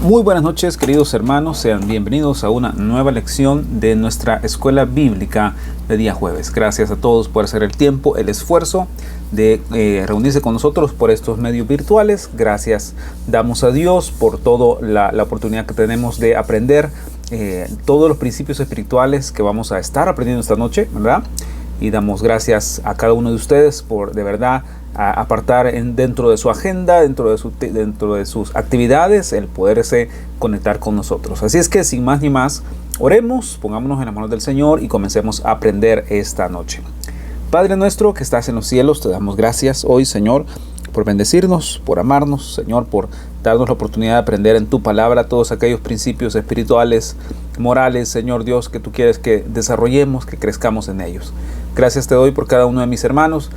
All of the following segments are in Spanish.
Muy buenas noches, queridos hermanos, sean bienvenidos a una nueva lección de nuestra escuela bíblica de día jueves. Gracias a todos por hacer el tiempo, el esfuerzo de reunirse con nosotros por estos medios virtuales. Gracias damos a Dios por toda la oportunidad que tenemos de aprender todos los principios espirituales que vamos a estar aprendiendo esta noche, ¿verdad? Y damos gracias a cada uno de ustedes por de verdad apartar dentro de su agenda, dentro de sus actividades, el poderse conectar con nosotros. Así es que sin más ni más, oremos, pongámonos en las manos del Señor y comencemos a aprender esta noche. Padre nuestro que estás en los cielos, te damos gracias hoy, Señor, por bendecirnos, por amarnos, Señor, por darnos la oportunidad de aprender en tu palabra todos aquellos principios espirituales, morales, Señor Dios, que tú quieres que desarrollemos, que crezcamos en ellos. Gracias te doy por cada uno de mis hermanos.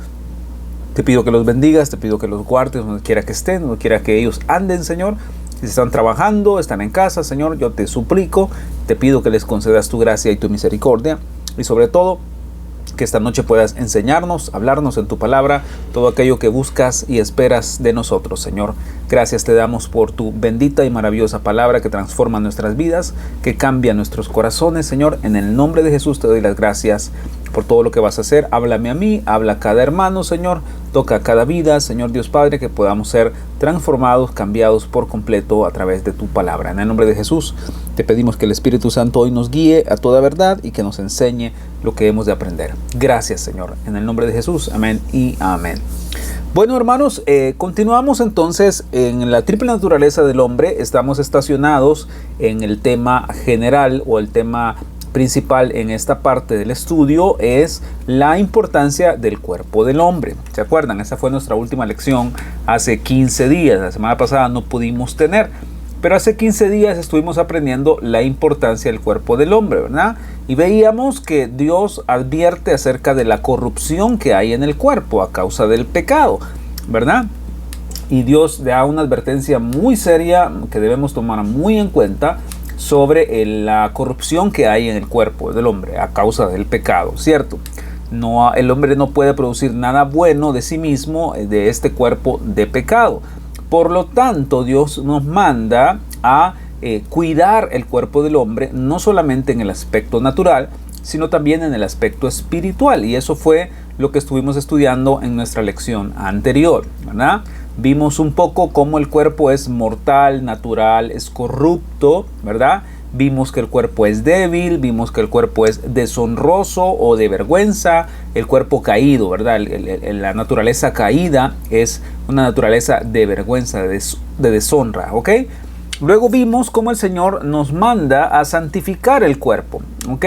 Te pido que los bendigas, te pido que los guardes donde quiera que estén, donde quiera que ellos anden, Señor. Si están trabajando, están en casa, Señor, yo te suplico, te pido que les concedas tu gracia y tu misericordia. Y sobre todo, que esta noche puedas enseñarnos, hablarnos en tu palabra, todo aquello que buscas y esperas de nosotros, Señor. Gracias te damos por tu bendita y maravillosa palabra que transforma nuestras vidas, que cambia nuestros corazones, Señor. En el nombre de Jesús te doy las gracias por todo lo que vas a hacer. Háblame a mí, habla a cada hermano, Señor. Toca cada vida, Señor Dios Padre, que podamos ser transformados, cambiados por completo a través de tu palabra. En el nombre de Jesús te pedimos que el Espíritu Santo hoy nos guíe a toda verdad y que nos enseñe lo que hemos de aprender. Gracias, Señor. En el nombre de Jesús. Amén y amén. Bueno, hermanos, continuamos entonces en la triple naturaleza del hombre. Estamos estacionados en el tema general o el tema principal en esta parte del estudio es la importancia del cuerpo del hombre. ¿Se acuerdan? Esa fue nuestra última lección hace 15 días. La semana pasada no pudimos tener, pero hace 15 días estuvimos aprendiendo la importancia del cuerpo del hombre, ¿verdad? Y veíamos que Dios advierte acerca de la corrupción que hay en el cuerpo a causa del pecado, ¿verdad? Y Dios da una advertencia muy seria que debemos tomar muy en cuenta sobre la corrupción que hay en el cuerpo del hombre a causa del pecado, ¿cierto? No, el hombre no puede producir nada bueno de sí mismo, de este cuerpo de pecado. Por lo tanto, Dios nos manda a cuidar el cuerpo del hombre, no solamente en el aspecto natural, sino también en el aspecto espiritual. Y eso fue lo que estuvimos estudiando en nuestra lección anterior, ¿verdad? Vimos un poco cómo el cuerpo es mortal, natural, es corrupto, ¿verdad? Vimos que el cuerpo es débil, vimos que el cuerpo es deshonroso o de vergüenza, el cuerpo caído, ¿verdad? La naturaleza caída es una naturaleza de vergüenza, de deshonra, ¿ok? Luego vimos cómo el Señor nos manda a santificar el cuerpo, ¿ok?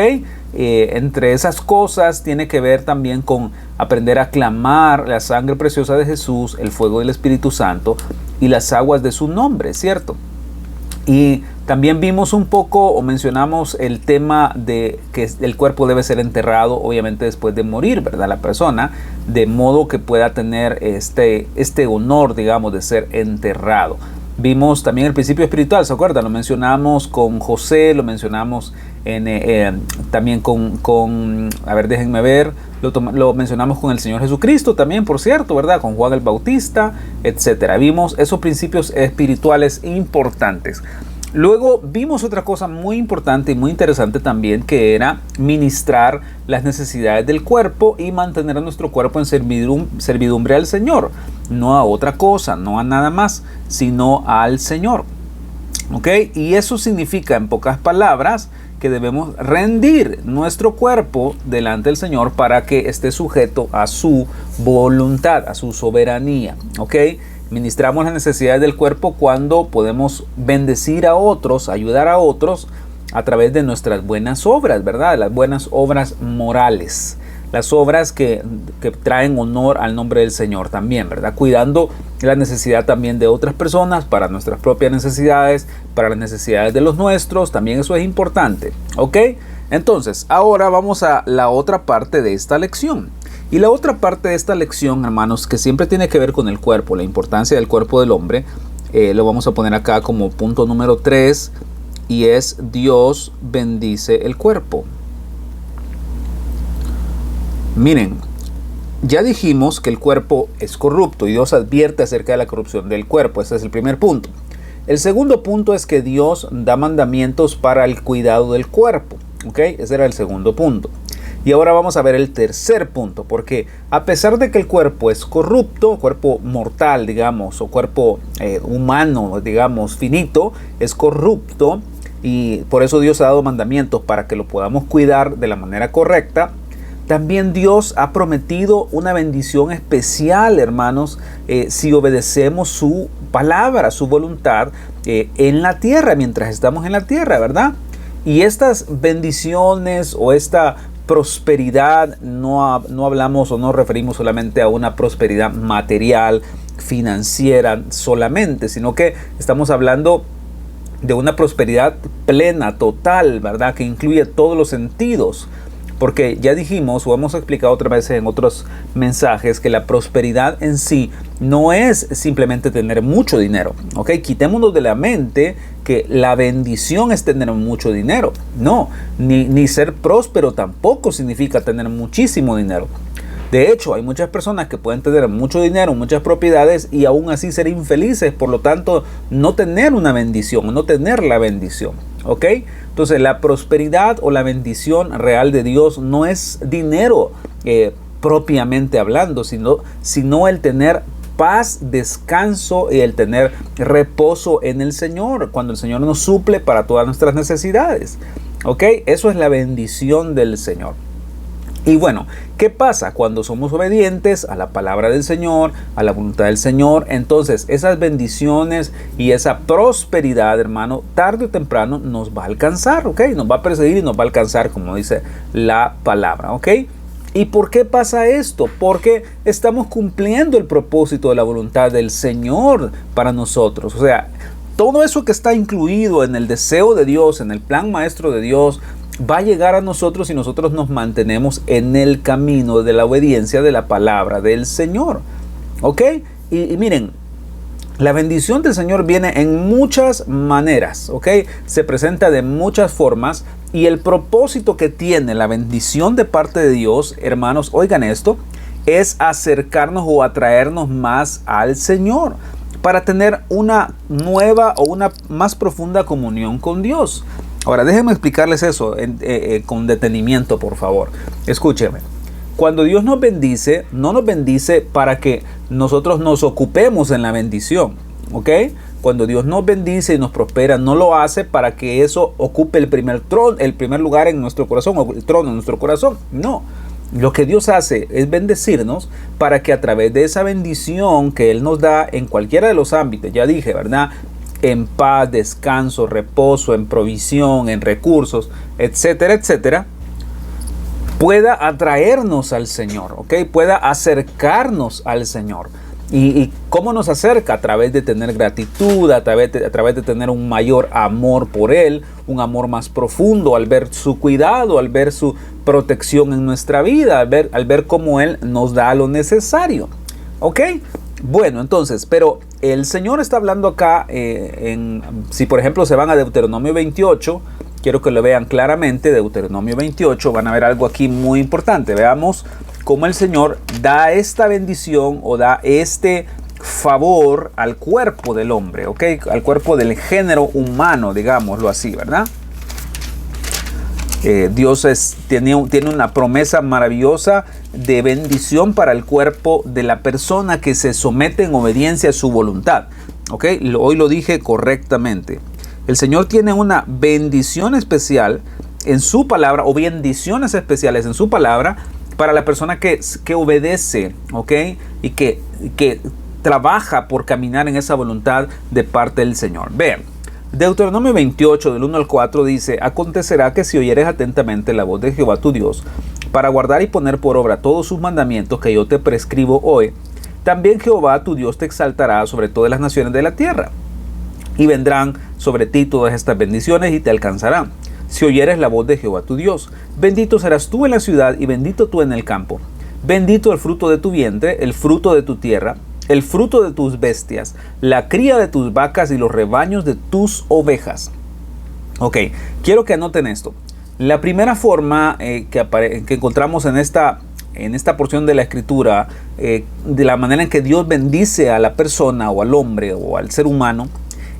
Entre esas cosas tiene que ver también con aprender a clamar la sangre preciosa de Jesús, el fuego del Espíritu Santo y las aguas de su nombre, ¿cierto? Y también vimos un poco o mencionamos el tema de que el cuerpo debe ser enterrado, obviamente después de morir, ¿verdad? La persona, de modo que pueda tener este honor, digamos, de ser enterrado. Vimos también el principio espiritual, ¿se acuerdan? Lo mencionamos con José, lo mencionamos también a ver, déjenme ver, lo mencionamos con el Señor Jesucristo también, por cierto, ¿verdad? Con Juan el Bautista, etcétera. Vimos esos principios espirituales importantes. Luego vimos otra cosa muy importante y muy interesante también, que era ministrar las necesidades del cuerpo y mantener a nuestro cuerpo en servidumbre al Señor. No a otra cosa, no a nada más, sino al Señor. ¿Ok? Y eso significa, en pocas palabras, que debemos rendir nuestro cuerpo delante del Señor para que esté sujeto a su voluntad, a su soberanía. ¿Ok? Ministramos las necesidades del cuerpo cuando podemos bendecir a otros, ayudar a otros a través de nuestras buenas obras, ¿verdad? Las buenas obras morales, las obras que traen honor al nombre del Señor también, ¿verdad? Cuidando la necesidad también de otras personas para nuestras propias necesidades, para las necesidades de los nuestros, también eso es importante, ¿ok? Entonces, ahora vamos a la otra parte de esta lección. Y la otra parte de esta lección, hermanos, que siempre tiene que ver con el cuerpo, la importancia del cuerpo del hombre, lo vamos a poner acá como punto número 3, y es Dios bendice el cuerpo. Miren, ya dijimos que el cuerpo es corrupto y Dios advierte acerca de la corrupción del cuerpo. Ese es el primer punto. El segundo punto es que Dios da mandamientos para el cuidado del cuerpo. ¿Ok? Ese era el segundo punto. Y ahora vamos a ver el tercer punto, porque a pesar de que el cuerpo es corrupto, cuerpo mortal, digamos, o cuerpo humano, digamos, finito, es corrupto, y por eso Dios ha dado mandamientos para que lo podamos cuidar de la manera correcta. También Dios ha prometido una bendición especial, hermanos, si obedecemos su palabra, su voluntad en la tierra, mientras estamos en la tierra, ¿verdad? Y estas bendiciones o esta prosperidad, no hablamos o no referimos solamente a una prosperidad material, financiera solamente, sino que estamos hablando de una prosperidad plena, total, ¿verdad? Que incluye todos los sentidos. Porque ya dijimos o hemos explicado otra vez en otros mensajes que la prosperidad en sí no es simplemente tener mucho dinero. ¿Ok? Quitémonos de la mente que la bendición es tener mucho dinero. No, ni ser próspero tampoco significa tener muchísimo dinero. De hecho, hay muchas personas que pueden tener mucho dinero, muchas propiedades y aún así ser infelices, por lo tanto, no tener una bendición, no tener la bendición. ¿Ok? Entonces, la prosperidad o la bendición real de Dios no es dinero propiamente hablando, sino el tener paz, descanso y el tener reposo en el Señor, cuando el Señor nos suple para todas nuestras necesidades. ¿Ok? Eso es la bendición del Señor. Y bueno, ¿qué pasa cuando somos obedientes a la palabra del Señor, a la voluntad del Señor? Entonces, esas bendiciones y esa prosperidad, hermano, tarde o temprano nos va a alcanzar, ¿ok? Nos va a perseguir y nos va a alcanzar, como dice la palabra, ¿ok? ¿Y por qué pasa esto? Porque estamos cumpliendo el propósito de la voluntad del Señor para nosotros. O sea, todo eso que está incluido en el deseo de Dios, en el plan maestro de Dios, va a llegar a nosotros si nosotros nos mantenemos en el camino de la obediencia de la palabra del Señor. ¿Ok? Y miren, la bendición del Señor viene en muchas maneras. ¿Ok? Se presenta de muchas formas. Y el propósito que tiene la bendición de parte de Dios, hermanos, oigan esto, es acercarnos o atraernos más al Señor para tener una nueva o una más profunda comunión con Dios. Ahora, déjenme explicarles eso con detenimiento, por favor. Escúcheme. Cuando Dios nos bendice, no nos bendice para que nosotros nos ocupemos en la bendición. ¿Ok? Cuando Dios nos bendice y nos prospera, no lo hace para que eso ocupe el primer lugar en nuestro corazón, o el trono en nuestro corazón. No. Lo que Dios hace es bendecirnos para que a través de esa bendición que Él nos da en cualquiera de los ámbitos, ya dije, ¿verdad? En paz, descanso, reposo, en provisión, en recursos, etcétera, etcétera, pueda atraernos al Señor, ¿ok? Pueda acercarnos al Señor. ¿Y cómo nos acerca? A través de tener gratitud, a través de tener un mayor amor por Él, un amor más profundo, al ver su cuidado, al ver su protección en nuestra vida, al ver cómo Él nos da lo necesario. ¿Ok? Bueno, entonces, pero el Señor está hablando acá, si por ejemplo se van a Deuteronomio 28, quiero que lo vean claramente, Deuteronomio 28, van a ver algo aquí muy importante. Veamos cómo el Señor da esta bendición o da este favor al cuerpo del hombre, ¿ok? Al cuerpo del género humano, digámoslo así, ¿verdad? Dios tiene una promesa maravillosa de bendición para el cuerpo de la persona que se somete en obediencia a su voluntad. ¿Ok? Hoy lo dije correctamente. El Señor tiene una bendición especial en su palabra, o bendiciones especiales en su palabra para la persona que obedece, ¿ok? Y que trabaja por caminar en esa voluntad de parte del Señor. Vean. Deuteronomio 28, del 1 al 4 dice: acontecerá que si oyeres atentamente la voz de Jehová tu Dios, para guardar y poner por obra todos sus mandamientos que yo te prescribo hoy, también Jehová tu Dios te exaltará sobre todas las naciones de la tierra, y vendrán sobre ti todas estas bendiciones y te alcanzarán, si oyeres la voz de Jehová tu Dios. Bendito serás tú en la ciudad y bendito tú en el campo. Bendito el fruto de tu vientre, el fruto de tu tierra, el fruto de tus bestias, la cría de tus vacas y los rebaños de tus ovejas. Ok, quiero que anoten esto. La primera forma que encontramos en esta porción de la escritura, de la manera en que Dios bendice a la persona o al hombre o al ser humano,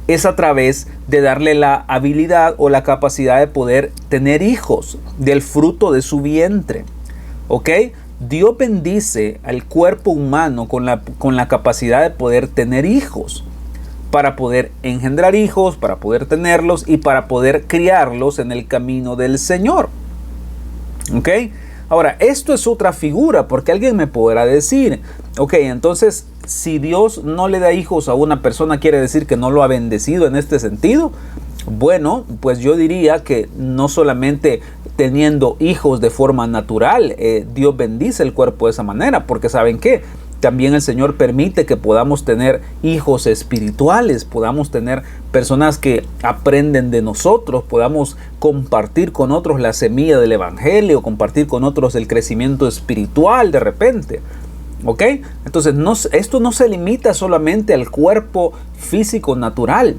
es a través de darle la habilidad o la capacidad de poder tener hijos del fruto de su vientre. ¿Ok? Dios bendice al cuerpo humano con la capacidad de poder tener hijos, para poder engendrar hijos, para poder tenerlos y para poder criarlos en el camino del Señor. ¿Ok? Ahora, esto es otra figura, porque alguien me podrá decir, ok, entonces, si Dios no le da hijos a una persona, ¿quiere decir que no lo ha bendecido en este sentido? Bueno, pues yo diría que no solamente teniendo hijos de forma natural, Dios bendice el cuerpo de esa manera, porque ¿saben qué? También el Señor permite que podamos tener hijos espirituales, podamos tener personas que aprenden de nosotros, podamos compartir con otros la semilla del Evangelio, compartir con otros el crecimiento espiritual de repente. ¿Ok? Entonces esto no se limita solamente al cuerpo físico natural.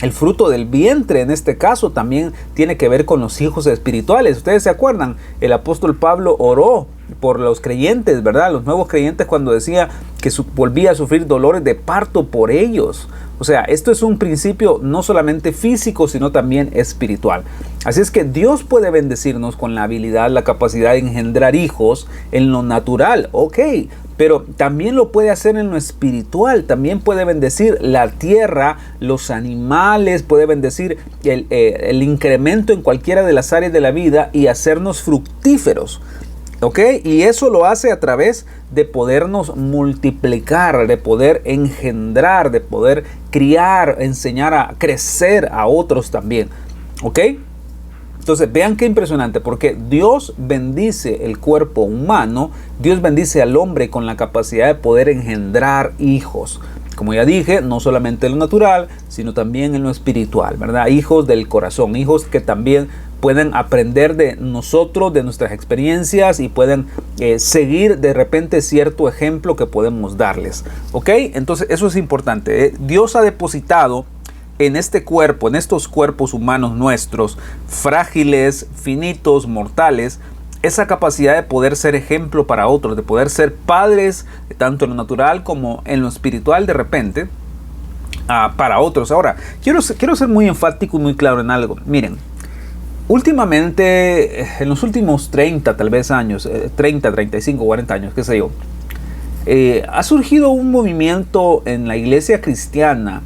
El fruto del vientre en este caso también tiene que ver con los hijos espirituales. Ustedes se acuerdan, el apóstol Pablo oró por los creyentes, ¿verdad? Los nuevos creyentes, cuando decía que volvía a sufrir dolores de parto por ellos. O sea, esto es un principio no solamente físico, sino también espiritual. Así es que Dios puede bendecirnos con la habilidad, la capacidad de engendrar hijos en lo natural, ok, pero también lo puede hacer en lo espiritual. También puede bendecir la tierra, los animales, puede bendecir el incremento en cualquiera de las áreas de la vida y hacernos fructíferos. ¿Ok? Y eso lo hace a través de podernos multiplicar, de poder engendrar, de poder criar, enseñar a crecer a otros también. ¿Ok? Entonces vean qué impresionante, porque Dios bendice el cuerpo humano, Dios bendice al hombre con la capacidad de poder engendrar hijos. Como ya dije, no solamente en lo natural, sino también en lo espiritual, ¿verdad? Hijos del corazón, hijos que también pueden aprender de nosotros, de nuestras experiencias y pueden seguir de repente cierto ejemplo que podemos darles. ¿Ok? Entonces eso es importante. Dios ha depositado en este cuerpo, en estos cuerpos humanos nuestros, frágiles, finitos, mortales, esa capacidad de poder ser ejemplo para otros, de poder ser padres, tanto en lo natural como en lo espiritual de repente, para otros. Ahora, quiero ser muy enfático y muy claro en algo. Miren, últimamente, en los últimos 30 tal vez años, 30, 35, 40 años, qué sé yo, ha surgido un movimiento en la iglesia cristiana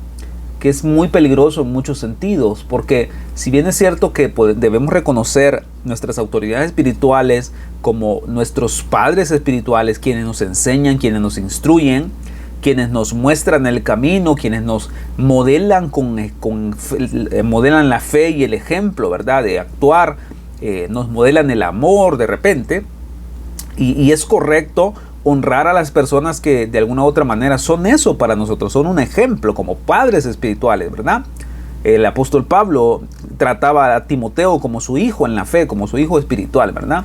que es muy peligroso en muchos sentidos, porque si bien es cierto que debemos reconocer nuestras autoridades espirituales como nuestros padres espirituales, quienes nos enseñan, quienes nos instruyen, quienes nos muestran el camino, quienes nos modelan modelan la fe y el ejemplo, ¿verdad?, de actuar, nos modelan el amor de repente, y es correcto honrar a las personas que de alguna u otra manera son eso para nosotros, son un ejemplo como padres espirituales, ¿verdad? El apóstol Pablo trataba a Timoteo como su hijo en la fe, como su hijo espiritual, ¿verdad?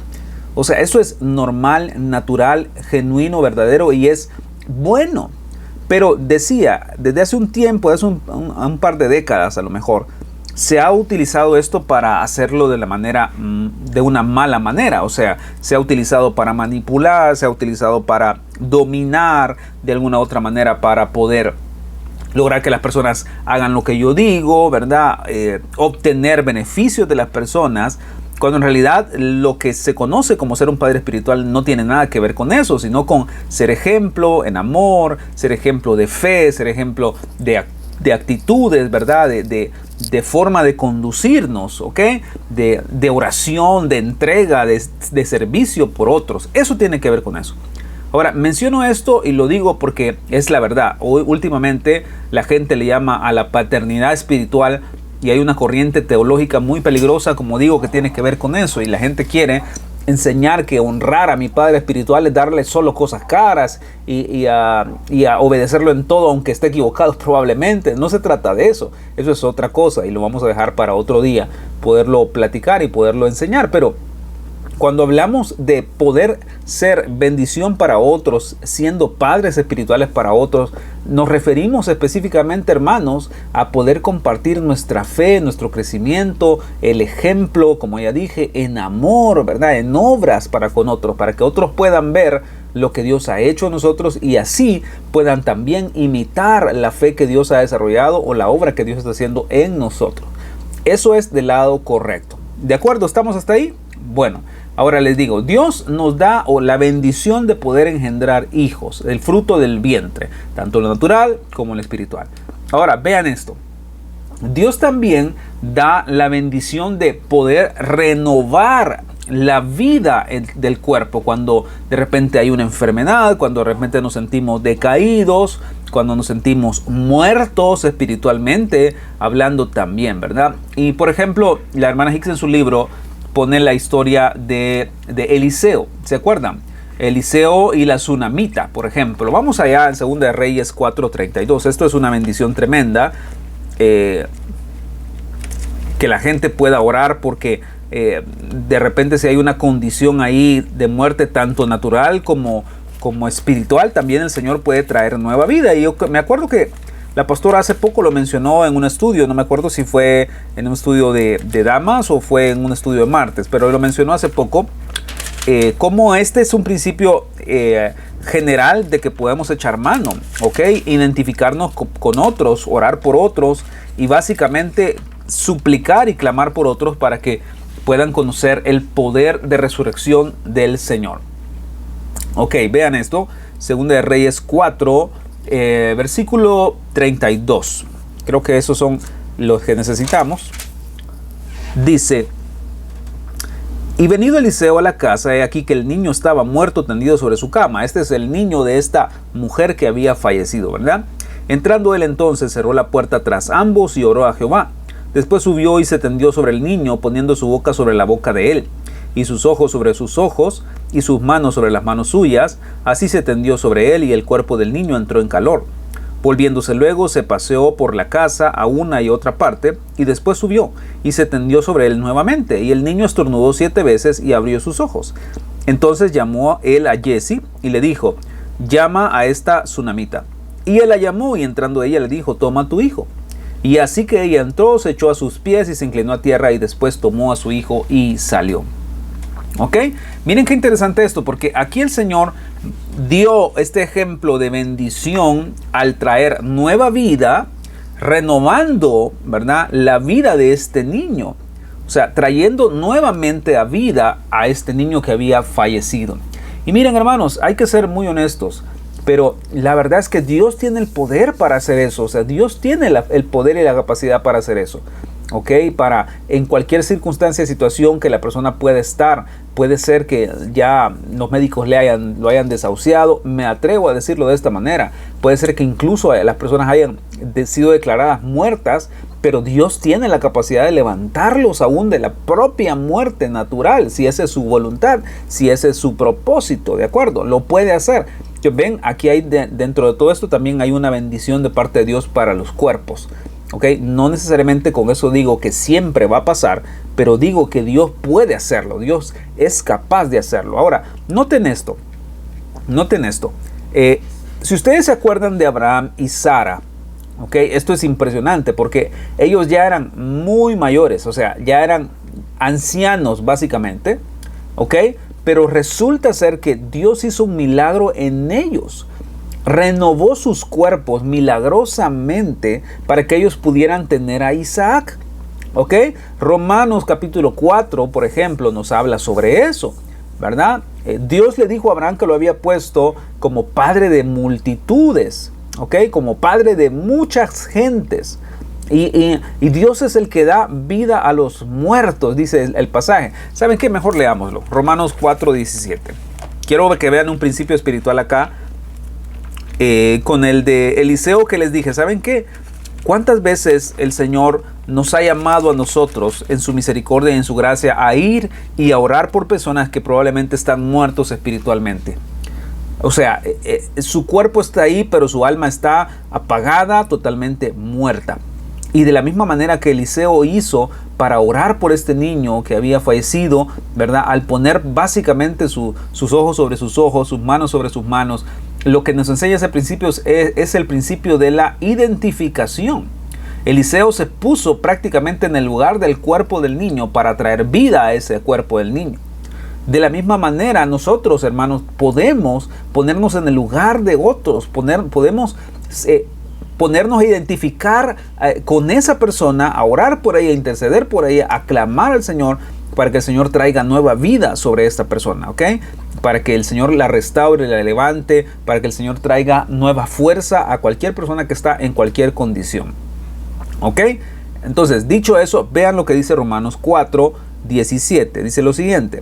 O sea, eso es normal, natural, genuino, verdadero y es bueno. Pero decía, desde hace un tiempo, hace un par de décadas a lo mejor, se ha utilizado esto para hacerlo de una mala manera. O sea, se ha utilizado para manipular, se ha utilizado para dominar de alguna otra manera, para poder lograr que las personas hagan lo que yo digo, ¿verdad? Obtener beneficios de las personas, cuando en realidad lo que se conoce como ser un padre espiritual no tiene nada que ver con eso, sino con ser ejemplo en amor, ser ejemplo de fe, ser ejemplo de actitudes, ¿verdad? De forma de conducirnos, ¿ok? De oración, de entrega, de servicio por otros. Eso tiene que ver con eso. Ahora, menciono esto y lo digo porque es la verdad. Hoy, últimamente, la gente le llama a la paternidad espiritual y hay una corriente teológica muy peligrosa, como digo, que tiene que ver con eso. Y la gente quiere enseñar que honrar a mi padre espiritual es darle solo cosas caras y a obedecerlo en todo, aunque esté equivocado probablemente. No se trata de eso. Eso es otra cosa y lo vamos a dejar para otro día, poderlo platicar y poderlo enseñar. Pero cuando hablamos de poder ser bendición para otros, siendo padres espirituales para otros, nos referimos específicamente, hermanos, a poder compartir nuestra fe, nuestro crecimiento, el ejemplo, como ya dije, en amor, ¿verdad? En obras para con otros, para que otros puedan ver lo que Dios ha hecho en nosotros y así puedan también imitar la fe que Dios ha desarrollado o la obra que Dios está haciendo en nosotros. Eso es del lado correcto. ¿De acuerdo? ¿Estamos hasta ahí? Bueno, ahora les digo, Dios nos da la bendición de poder engendrar hijos, el fruto del vientre, tanto lo natural como lo espiritual. Ahora, vean esto. Dios también da la bendición de poder renovar la vida del cuerpo cuando de repente hay una enfermedad, cuando de repente nos sentimos decaídos, cuando nos sentimos muertos espiritualmente, hablando también, ¿verdad? Y por ejemplo, la hermana Hicks en su libro pone la historia de Eliseo, ¿se acuerdan? Eliseo y la tsunamita, por ejemplo. Vamos allá en 2 de Reyes 4:32. Esto es una bendición tremenda. Que la gente pueda orar porque de repente si hay una condición ahí de muerte tanto natural como espiritual, también el Señor puede traer nueva vida. Y yo me acuerdo que la pastora hace poco lo mencionó en un estudio, no me acuerdo si fue en un estudio de damas o fue en un estudio de martes, pero lo mencionó hace poco, como este es un principio general de que podemos echar mano, ¿ok? Identificarnos con otros, orar por otros y básicamente suplicar y clamar por otros para que puedan conocer el poder de resurrección del Señor. Ok, vean esto, 2 de Reyes 4, versículo 32. Creo que esos son los que necesitamos. Dice: y venido Eliseo a la casa, he aquí que el niño estaba muerto tendido sobre su cama. Este es el niño de esta mujer que había fallecido, ¿verdad? Entrando él entonces, cerró la puerta tras ambos y oró a Jehová. Después subió y se tendió sobre el niño, poniendo su boca sobre la boca de él, y sus ojos sobre sus ojos, y sus manos sobre las manos suyas. Así se tendió sobre él, y el cuerpo del niño entró en calor. Volviéndose luego, se paseó por la casa a una y otra parte, y después subió, y se tendió sobre él nuevamente, y el niño estornudó 7 veces y abrió sus ojos. Entonces llamó él a Jesse, y le dijo: llama a esta tsunamita. Y él la llamó, y entrando ella le dijo: toma a tu hijo. Y así que ella entró, se echó a sus pies y se inclinó a tierra, y después tomó a su hijo y salió. ¿Ok? Miren qué interesante esto, porque aquí el Señor dio este ejemplo de bendición al traer nueva vida, renovando, ¿verdad?, la vida de este niño. O sea, trayendo nuevamente a vida a este niño que había fallecido. Y miren, hermanos, hay que ser muy honestos, pero la verdad es que Dios tiene el poder para hacer eso. O sea, Dios tiene el poder y la capacidad para hacer eso. ¿Ok? Para en cualquier circunstancia, situación que la persona pueda estar, puede ser que ya los médicos lo hayan desahuciado, me atrevo a decirlo de esta manera, puede ser que incluso las personas hayan sido declaradas muertas, pero Dios tiene la capacidad de levantarlos aún de la propia muerte natural, si esa es su voluntad, si ese es su propósito, ¿de acuerdo? Lo puede hacer. Ven, aquí hay dentro de todo esto también hay una bendición de parte de Dios para los cuerpos. ¿Okay? No necesariamente con eso digo que siempre va a pasar, pero digo que Dios puede hacerlo, Dios es capaz de hacerlo. Ahora, noten esto. Si ustedes se acuerdan de Abraham y Sara, ¿okay? Esto es impresionante porque ellos ya eran muy mayores, o sea, ya eran ancianos básicamente, ¿ok? Pero resulta ser que Dios hizo un milagro en ellos. Renovó sus cuerpos milagrosamente para que ellos pudieran tener a Isaac. ¿Ok? Romanos capítulo 4, por ejemplo, nos habla sobre eso, ¿verdad? Dios le dijo a Abraham que lo había puesto como padre de multitudes, ¿ok? Como padre de muchas gentes. Y Dios es el que da vida a los muertos, dice el pasaje. ¿Saben qué? Mejor leámoslo. Romanos 4:17. Quiero que vean un principio espiritual acá. Con el de Eliseo que les dije, ¿saben qué? ¿Cuántas veces el Señor nos ha llamado a nosotros en su misericordia y en su gracia a ir y a orar por personas que probablemente están muertos espiritualmente? O sea, su cuerpo está ahí, pero su alma está apagada, totalmente muerta. Y de la misma manera que Eliseo hizo para orar por este niño que había fallecido, ¿verdad? Al poner básicamente sus ojos sobre sus ojos, sus manos sobre sus manos, lo que nos enseña ese principio es el principio de la identificación. Eliseo se puso prácticamente en el lugar del cuerpo del niño para traer vida a ese cuerpo del niño. De la misma manera, nosotros, hermanos, podemos ponernos en el lugar de otros, podemos ponernos a identificar con esa persona, a orar por ella, a interceder por ella, a clamar al Señor para que el Señor traiga nueva vida sobre esta persona, ¿ok? Para que el Señor la restaure, la levante, para que el Señor traiga nueva fuerza a cualquier persona que está en cualquier condición, ¿ok? Entonces, dicho eso, vean lo que dice Romanos 4:17. Dice lo siguiente: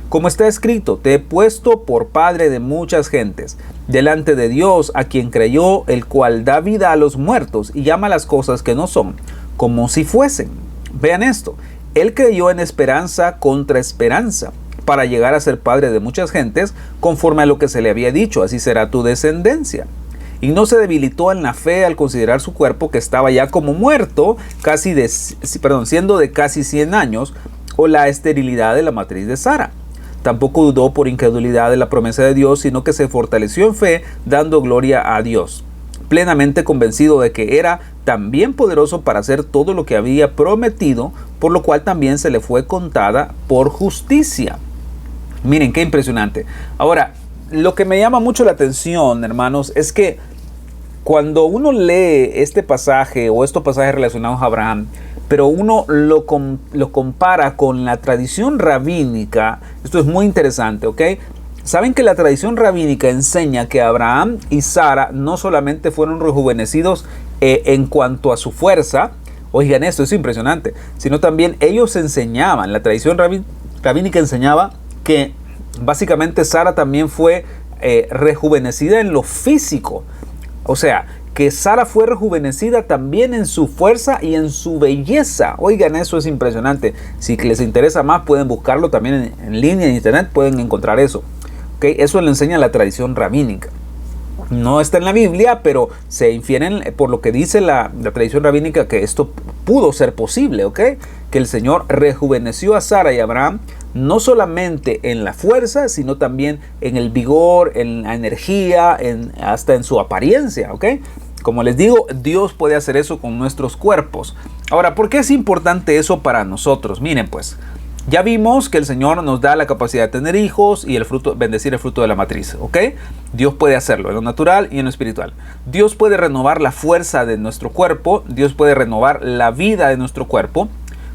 como está escrito, te he puesto por padre de muchas gentes, delante de Dios, a quien creyó, el cual da vida a los muertos y llama las cosas que no son, como si fuesen. Vean esto: él creyó en esperanza contra esperanza, para llegar a ser padre de muchas gentes, conforme a lo que se le había dicho, así será tu descendencia. Y no se debilitó en la fe al considerar su cuerpo, que estaba ya como muerto, siendo de casi 100 años, o la esterilidad de la matriz de Sara. Tampoco dudó por incredulidad de la promesa de Dios, sino que se fortaleció en fe, dando gloria a Dios, plenamente convencido de que era también poderoso para hacer todo lo que había prometido, por lo cual también se le fue contada por justicia. Miren qué impresionante. Ahora, lo que me llama mucho la atención, hermanos, es que cuando uno lee este pasaje o estos pasajes relacionados a Abraham, pero uno lo compara con la tradición rabínica, esto es muy interesante, ¿ok? Saben que la tradición rabínica enseña que Abraham y Sara no solamente fueron rejuvenecidos en cuanto a su fuerza, oigan esto, es impresionante, sino también ellos enseñaban, la tradición rabínica enseñaba que básicamente Sara también fue rejuvenecida en lo físico. O sea, que Sara fue rejuvenecida también en su fuerza y en su belleza. Oigan, eso es impresionante. Si les interesa más, pueden buscarlo también en línea, en internet, pueden encontrar eso. ¿Okay? Eso lo enseña la tradición rabínica. No está en la Biblia, pero se infieren por lo que dice la tradición rabínica que esto pudo ser posible, ¿ok? Que el Señor rejuveneció a Sara y a Abraham no solamente en la fuerza, sino también en el vigor, en la energía, hasta en su apariencia, ¿ok? Como les digo, Dios puede hacer eso con nuestros cuerpos. Ahora, ¿por qué es importante eso para nosotros? Miren, pues, ya vimos que el Señor nos da la capacidad de tener hijos y bendecir el fruto de la matriz, ¿ok? Dios puede hacerlo en lo natural y en lo espiritual. Dios puede renovar la fuerza de nuestro cuerpo, Dios puede renovar la vida de nuestro cuerpo,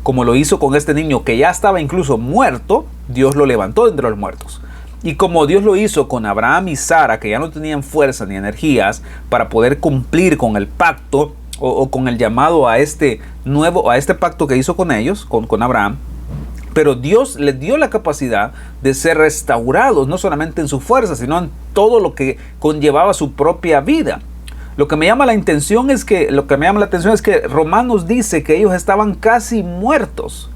como lo hizo con este niño que ya estaba incluso muerto, Dios lo levantó de entre los muertos. Y como Dios lo hizo con Abraham y Sara, que ya no tenían fuerza ni energías para poder cumplir con el pacto o con el llamado a este pacto que hizo con ellos, con Abraham, pero Dios les dio la capacidad de ser restaurados, no solamente en su fuerza, sino en todo lo que conllevaba su propia vida. Lo que me llama la atención es que Romanos dice que ellos estaban casi muertos.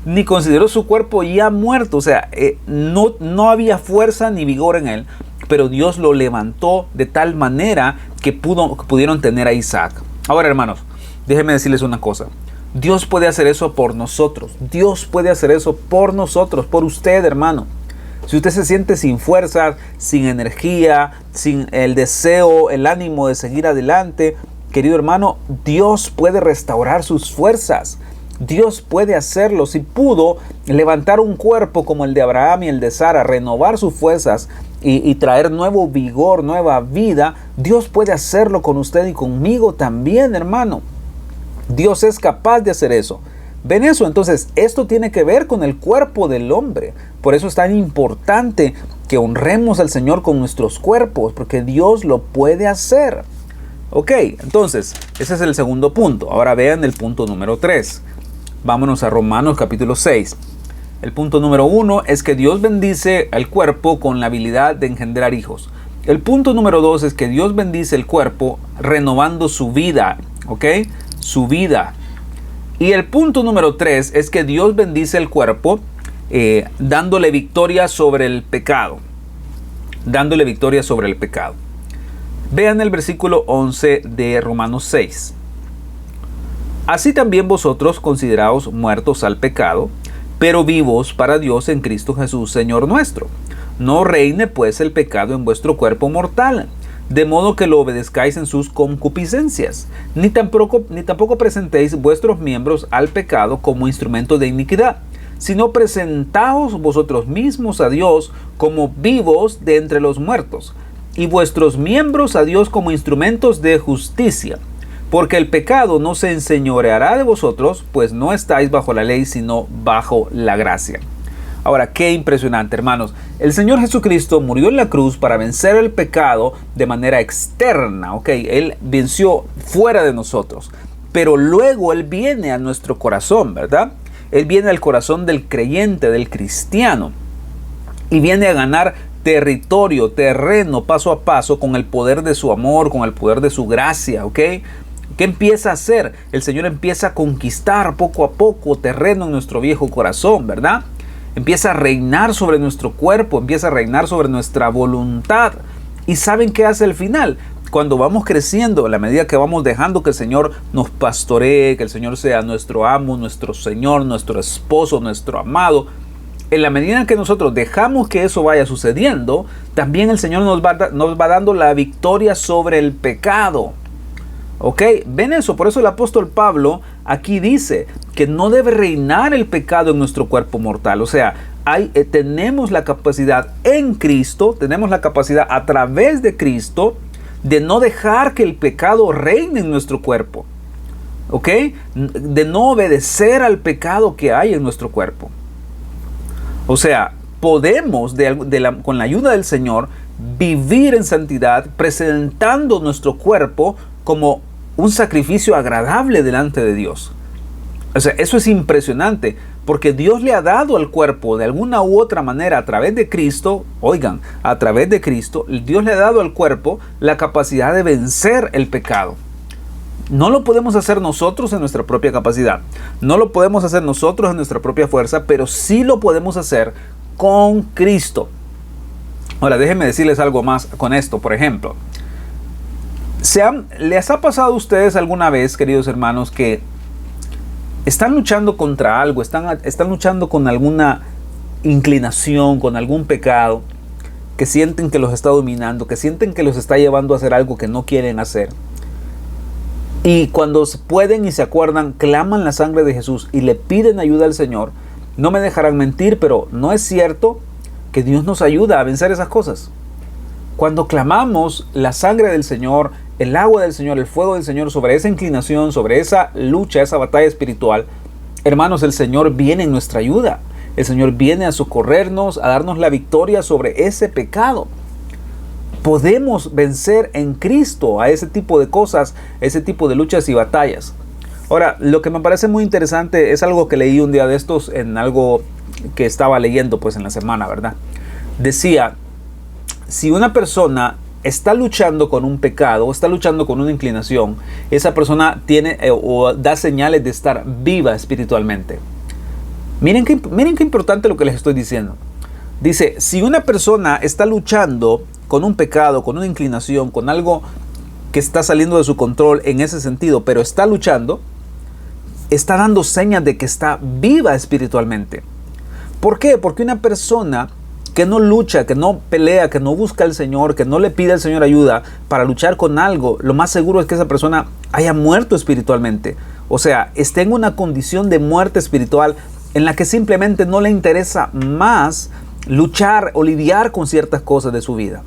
Ni consideró su cuerpo ya muerto, o sea, no había fuerza ni vigor en él, pero Dios lo levantó de tal manera que pudieron tener a Isaac. Ahora, hermanos, déjenme decirles una cosa. Dios puede hacer eso por nosotros. Dios puede hacer eso por nosotros, por usted, hermano. Si usted se siente sin fuerza, sin energía, sin el deseo, el ánimo de seguir adelante, querido hermano, Dios puede restaurar sus fuerzas. Dios puede hacerlo. Si pudo levantar un cuerpo como el de Abraham y el de Sara, renovar sus fuerzas y traer nuevo vigor, nueva vida, Dios puede hacerlo con usted y conmigo también, hermano. Dios es capaz de hacer eso. ¿Ven eso? Entonces, esto tiene que ver con el cuerpo del hombre. Por eso es tan importante que honremos al Señor con nuestros cuerpos, porque Dios lo puede hacer. Ok, entonces, ese es el segundo punto. Ahora vean el punto número 3. Vámonos a Romanos capítulo 6. El punto número 1 es que Dios bendice al cuerpo con la habilidad de engendrar hijos. El punto número 2 es que Dios bendice el cuerpo renovando su vida, ¿ok? Su vida. Y el punto número 3 es que Dios bendice el cuerpo dándole victoria sobre el pecado. Dándole victoria sobre el pecado. Vean el versículo 11 de Romanos 6. Así también vosotros consideraos muertos al pecado, pero vivos para Dios en Cristo Jesús, Señor nuestro. No reine pues el pecado en vuestro cuerpo mortal, de modo que lo obedezcáis en sus concupiscencias, ni tampoco presentéis vuestros miembros al pecado como instrumento de iniquidad, sino presentaos vosotros mismos a Dios como vivos de entre los muertos, y vuestros miembros a Dios como instrumentos de justicia. Porque el pecado no se enseñoreará de vosotros, pues no estáis bajo la ley, sino bajo la gracia. Ahora, qué impresionante, hermanos. El Señor Jesucristo murió en la cruz para vencer el pecado de manera externa, ¿ok? Él venció fuera de nosotros. Pero luego Él viene a nuestro corazón, ¿verdad? Él viene al corazón del creyente, del cristiano. Y viene a ganar territorio, terreno, paso a paso, con el poder de su amor, con el poder de su gracia, ¿ok? ¿Qué empieza a hacer? El Señor empieza a conquistar poco a poco terreno en nuestro viejo corazón, ¿verdad? Empieza a reinar sobre nuestro cuerpo, empieza a reinar sobre nuestra voluntad. ¿Y saben qué hace al final? Cuando vamos creciendo, a la medida que vamos dejando que el Señor nos pastoree, que el Señor sea nuestro amo, nuestro Señor, nuestro esposo, nuestro amado, en la medida en que nosotros dejamos que eso vaya sucediendo, también el Señor nos va dando la victoria sobre el pecado. ¿Ok? ¿Ven eso? Por eso el apóstol Pablo aquí dice que no debe reinar el pecado en nuestro cuerpo mortal. O sea, tenemos la capacidad en Cristo, tenemos la capacidad a través de Cristo de no dejar que el pecado reine en nuestro cuerpo. ¿Ok? De no obedecer al pecado que hay en nuestro cuerpo. O sea, podemos, con la ayuda del Señor, vivir en santidad, presentando nuestro cuerpo como un sacrificio agradable delante de Dios. O sea, eso es impresionante, porque Dios le ha dado al cuerpo de alguna u otra manera a través de Cristo, oigan, a través de Cristo, Dios le ha dado al cuerpo la capacidad de vencer el pecado. No lo podemos hacer nosotros en nuestra propia capacidad, no lo podemos hacer nosotros en nuestra propia fuerza, pero sí lo podemos hacer con Cristo. Ahora, déjenme decirles algo más con esto. Por ejemplo, ¿les ha pasado a ustedes alguna vez, queridos hermanos, que están luchando contra algo, están luchando con alguna inclinación, con algún pecado, que sienten que los está dominando, que sienten que los está llevando a hacer algo que no quieren hacer? Y cuando pueden y se acuerdan, claman la sangre de Jesús y le piden ayuda al Señor. No me dejarán mentir, pero no es cierto que Dios nos ayuda a vencer esas cosas. Cuando clamamos la sangre del Señor, el agua del Señor, el fuego del Señor sobre esa inclinación, sobre esa lucha, esa batalla espiritual, hermanos, el Señor viene en nuestra ayuda. El Señor viene a socorrernos, a darnos la victoria sobre ese pecado. Podemos vencer en Cristo a ese tipo de cosas, ese tipo de luchas y batallas. Ahora, lo que me parece muy interesante es algo que leí un día de estos en algo que estaba leyendo pues en la semana, ¿verdad? Decía, si una persona está luchando con un pecado o está luchando con una inclinación, esa persona tiene o da señales de estar viva espiritualmente. Miren qué importante lo que les estoy diciendo. Dice, si una persona está luchando con un pecado, con una inclinación, con algo que está saliendo de su control en ese sentido, pero está luchando, está dando señas de que está viva espiritualmente. ¿Por qué? Porque una persona que no lucha, que no pelea, que no busca al Señor, que no le pide al Señor ayuda para luchar con algo, lo más seguro es que esa persona haya muerto espiritualmente. O sea, esté en una condición de muerte espiritual en la que simplemente no le interesa más luchar o lidiar con ciertas cosas de su vida.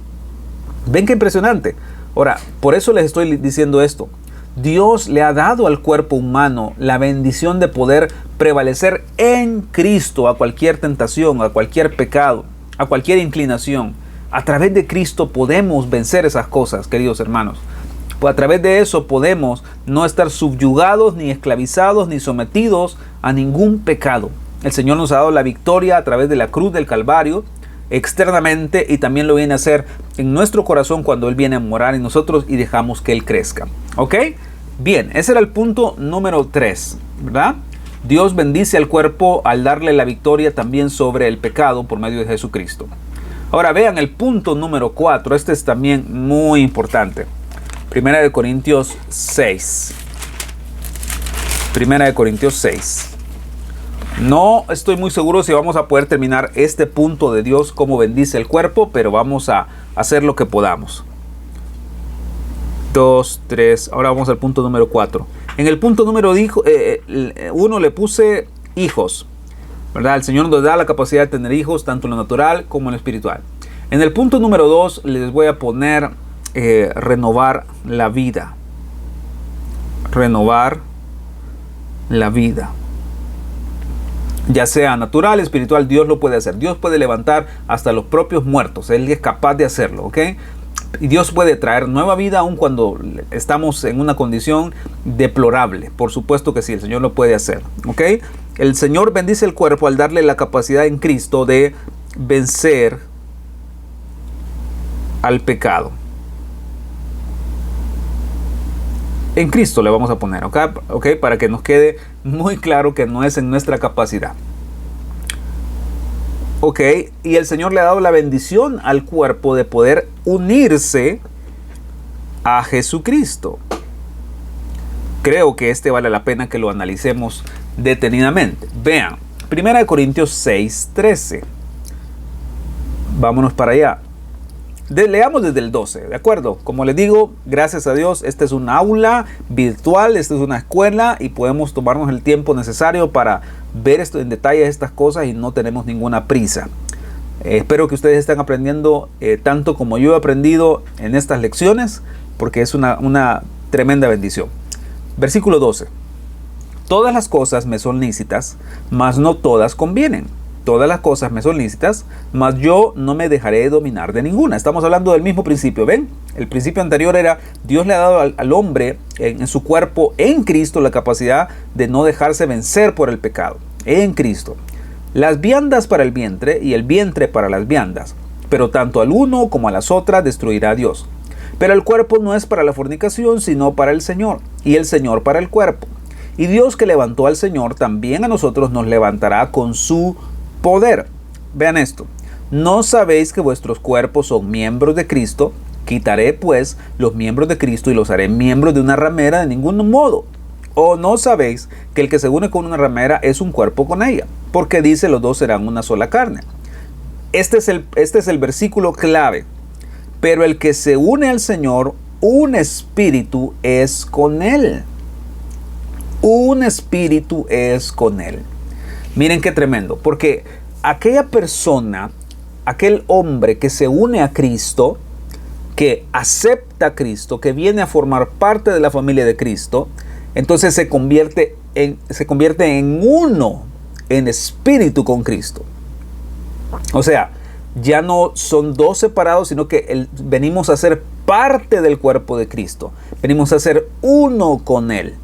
¿Ven qué impresionante? Ahora, por eso les estoy diciendo esto. Dios le ha dado al cuerpo humano la bendición de poder prevalecer en Cristo a cualquier tentación, a cualquier pecado, a cualquier inclinación. A través de Cristo podemos vencer esas cosas, queridos hermanos. Pues a través de eso podemos no estar subyugados, ni esclavizados, ni sometidos a ningún pecado. El Señor nos ha dado la victoria a través de la cruz del Calvario, externamente, y también lo viene a hacer en nuestro corazón cuando Él viene a morar en nosotros y dejamos que Él crezca. ¿Ok? Bien, ese era el punto número 3, ¿verdad? Dios bendice al cuerpo al darle la victoria también sobre el pecado por medio de Jesucristo. Ahora vean el punto número 4, este es también muy importante. Primera de Corintios 6. Primera de Corintios 6. No estoy muy seguro si vamos a poder terminar este punto de Dios, cómo bendice el cuerpo, pero vamos a hacer lo que podamos. 2, 3, ahora vamos al punto número 4. En el punto número 1 le puse hijos. ¿verdad? El Señor nos da la capacidad de tener hijos, tanto en lo natural como en lo espiritual. En el punto número 2 les voy a poner renovar la vida. Renovar la vida. Ya sea natural, espiritual, Dios lo puede hacer. Dios puede levantar hasta los propios muertos. Él es capaz de hacerlo, ¿ok? Y Dios puede traer nueva vida aun cuando estamos en una condición deplorable. Por supuesto que sí, el Señor lo puede hacer, ¿ok? El Señor bendice el cuerpo al darle la capacidad en Cristo de vencer al pecado. En Cristo le vamos a poner, ¿ok? Para que nos quede muy claro que no es en nuestra capacidad. Ok, y el Señor le ha dado la bendición al cuerpo de poder unirse a Jesucristo. Creo que vale la pena que lo analicemos detenidamente. Vean, 1 Corintios 6:13. Vámonos para allá. Leamos desde el 12, ¿de acuerdo? Como les digo, gracias a Dios, esta es un aula virtual, esta es una escuela y podemos tomarnos el tiempo necesario para ver esto en detalle, estas cosas, y no tenemos ninguna prisa. Espero que ustedes estén aprendiendo tanto como yo he aprendido en estas lecciones, porque es una tremenda bendición. Versículo 12. Todas las cosas me son lícitas, mas no todas convienen. Todas las cosas me son lícitas, mas yo no me dejaré dominar de ninguna. Estamos hablando del mismo principio, ¿ven? El principio anterior era, Dios le ha dado al hombre en su cuerpo, en Cristo, la capacidad de no dejarse vencer por el pecado. En Cristo. Las viandas para el vientre y el vientre para las viandas. Pero tanto al uno como a las otras destruirá a Dios. Pero el cuerpo no es para la fornicación, sino para el Señor, y el Señor para el cuerpo. Y Dios que levantó al Señor, también a nosotros nos levantará con su poder. Vean esto. ¿No sabéis que vuestros cuerpos son miembros de Cristo? Quitaré pues los miembros de Cristo y los haré miembros de una ramera. De ningún modo. ¿O no sabéis que el que se une con una ramera es un cuerpo con ella? Porque dice, los dos serán una sola carne. Este es el versículo clave. Pero el que se une al Señor, un espíritu es con él. Un espíritu es con él. Miren qué tremendo, porque aquella persona, aquel hombre que se une a Cristo, que acepta a Cristo, que viene a formar parte de la familia de Cristo, entonces se convierte en uno, en espíritu con Cristo. O sea, ya no son dos separados, sino que venimos a ser parte del cuerpo de Cristo. Venimos a ser uno con Él.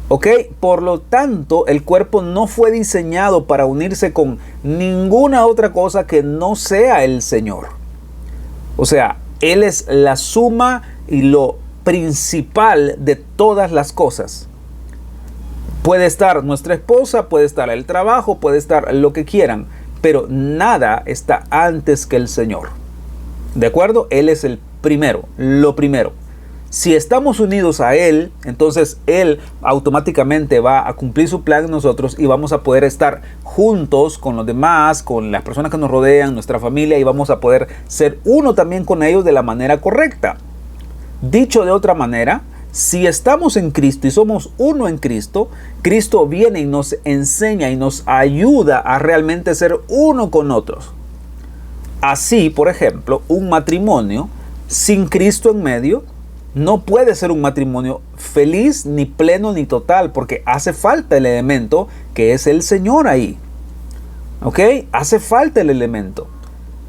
¿Ok? Por lo tanto, el cuerpo no fue diseñado para unirse con ninguna otra cosa que no sea el Señor. O sea, Él es la suma y lo principal de todas las cosas. Puede estar nuestra esposa, puede estar el trabajo, puede estar lo que quieran, pero nada está antes que el Señor. ¿De acuerdo? Él es el primero, lo primero. Si estamos unidos a Él, entonces Él automáticamente va a cumplir su plan en nosotros y vamos a poder estar juntos con los demás, con las personas que nos rodean, nuestra familia, y vamos a poder ser uno también con ellos de la manera correcta. Dicho de otra manera, si estamos en Cristo y somos uno en Cristo, Cristo viene y nos enseña y nos ayuda a realmente ser uno con otros. Así, por ejemplo, un matrimonio sin Cristo en medio no puede ser un matrimonio feliz, ni pleno, ni total, porque hace falta el elemento que es el Señor ahí. ¿Ok? Hace falta el elemento.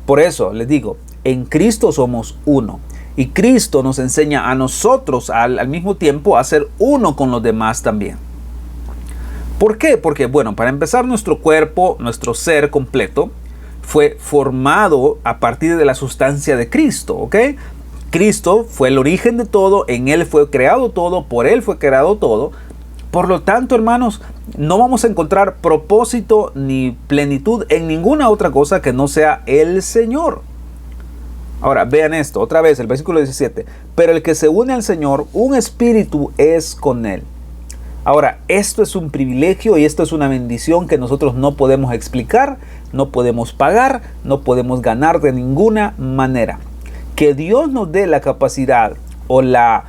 Por eso les digo, en Cristo somos uno. Y Cristo nos enseña a nosotros al mismo tiempo a ser uno con los demás también. ¿Por qué? Porque, bueno, para empezar, nuestro cuerpo, nuestro ser completo, fue formado a partir de la sustancia de Cristo, ¿ok? Cristo fue el origen de todo, en Él fue creado todo, por Él fue creado todo. Por lo tanto, hermanos, no vamos a encontrar propósito ni plenitud en ninguna otra cosa que no sea el Señor. Ahora, vean esto, otra vez, el versículo 17. Pero el que se une al Señor, un espíritu es con Él. Ahora, esto es un privilegio y esto es una bendición que nosotros no podemos explicar, no podemos pagar, no podemos ganar de ninguna manera. Que Dios nos dé la capacidad o la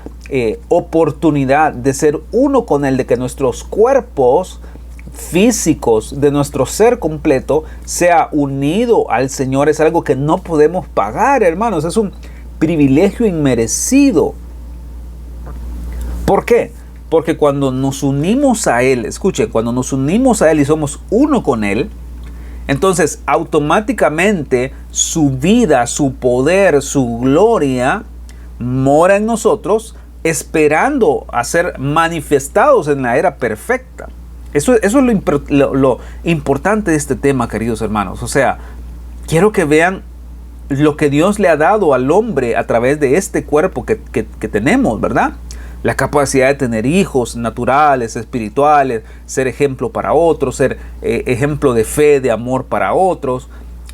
oportunidad de ser uno con Él, de que nuestros cuerpos físicos, de nuestro ser completo, sea unido al Señor, es algo que no podemos pagar, hermanos. Es un privilegio inmerecido. ¿Por qué? Porque cuando nos unimos a Él, escuche, cuando nos unimos a Él y somos uno con Él, entonces automáticamente su vida, su poder, su gloria mora en nosotros, esperando a ser manifestados en la era perfecta. Eso es lo importante de este tema, queridos hermanos. O sea, quiero que vean lo que Dios le ha dado al hombre a través de este cuerpo que tenemos, ¿verdad? La capacidad de tener hijos naturales, espirituales, ser ejemplo para otros, ser ejemplo de fe, de amor para otros.